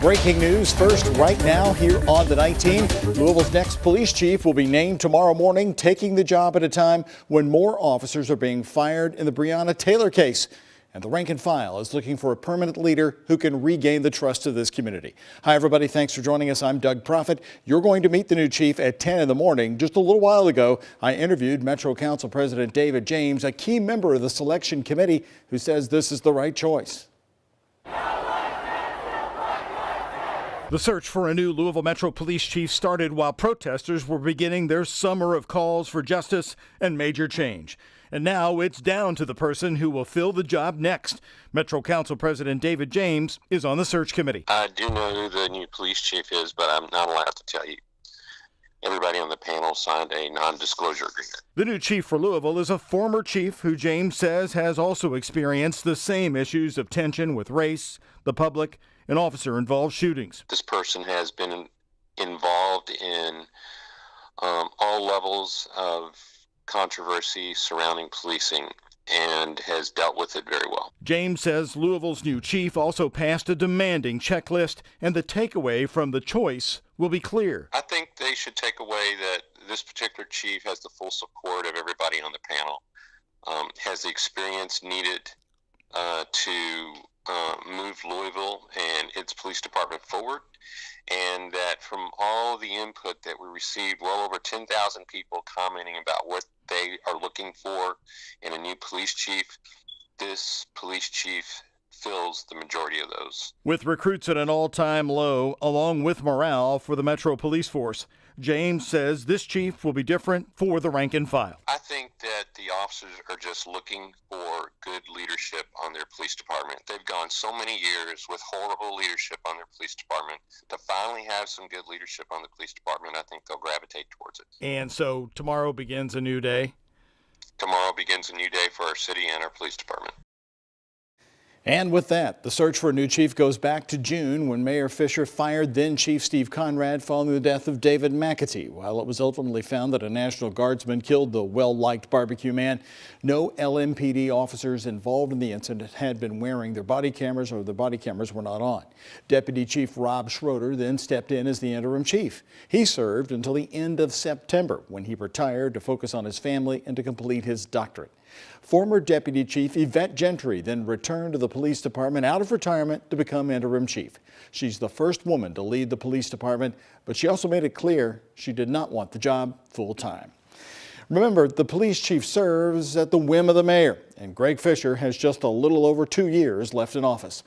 Breaking news first right now here on the 19. Louisville's next police chief will be named tomorrow morning, taking the job at a time when more officers are being fired in the Breonna Taylor case. And the rank and file is looking for a permanent leader who can regain the trust of this community. Hi, everybody. Thanks for joining us. I'm Doug Proffitt. You're going to meet the new chief at 10 in the morning. Just a little while ago, I interviewed Metro Council President David James, a key member of the selection committee, who says this is the right choice. The search for a new Louisville Metro Police chief started while protesters were beginning their summer of calls for justice and major change. And now it's down to the person who will fill the job next. Metro Council President David James is on the search committee. I do know who the new police chief is, but I'm not allowed to tell you. Everybody on the panel signed a non-disclosure agreement. The new chief for Louisville is a former chief who James says has also experienced the same issues of tension with race, the public, and officer-involved shootings. This person has been involved in all levels of controversy surrounding policing and has dealt with it very well. James says Louisville's new chief also passed a demanding checklist, and the takeaway from the choice will be clear. I think they should take away that this particular chief has the full support of everybody on the panel, has the experience needed to move Louisville and its police department forward, and that from all the input that we received, well over 10,000 people commenting about what they are looking for in a new police chief, this police chief fills the majority of those. With recruits at an all-time low, along with morale for the Metro Police Force, James says this chief will be different for the rank and file. I think that the officers are just looking for good leadership on their police department. They've gone so many years with horrible leadership on their police department. To finally have some good leadership on the police department, I think they'll gravitate towards it. And so tomorrow begins a new day? Tomorrow begins a new day for our city and our police department. And with that, the search for a new chief goes back to June when Mayor Fisher fired then Chief Steve Conrad following the death of David McAtee. While it was ultimately found that a National Guardsman killed the well-liked barbecue man, no LMPD officers involved in the incident had been wearing their body cameras, or their body cameras were not on. Deputy Chief Rob Schroeder then stepped in as the interim chief. He served until the end of September, when he retired to focus on his family and to complete his doctorate. Former Deputy Chief Yvette Gentry then returned to the police department out of retirement to become interim chief. She's the first woman to lead the police department, but she also made it clear she did not want the job full time. Remember, the police chief serves at the whim of the mayor, and Greg Fisher has just a little over 2 years left in office.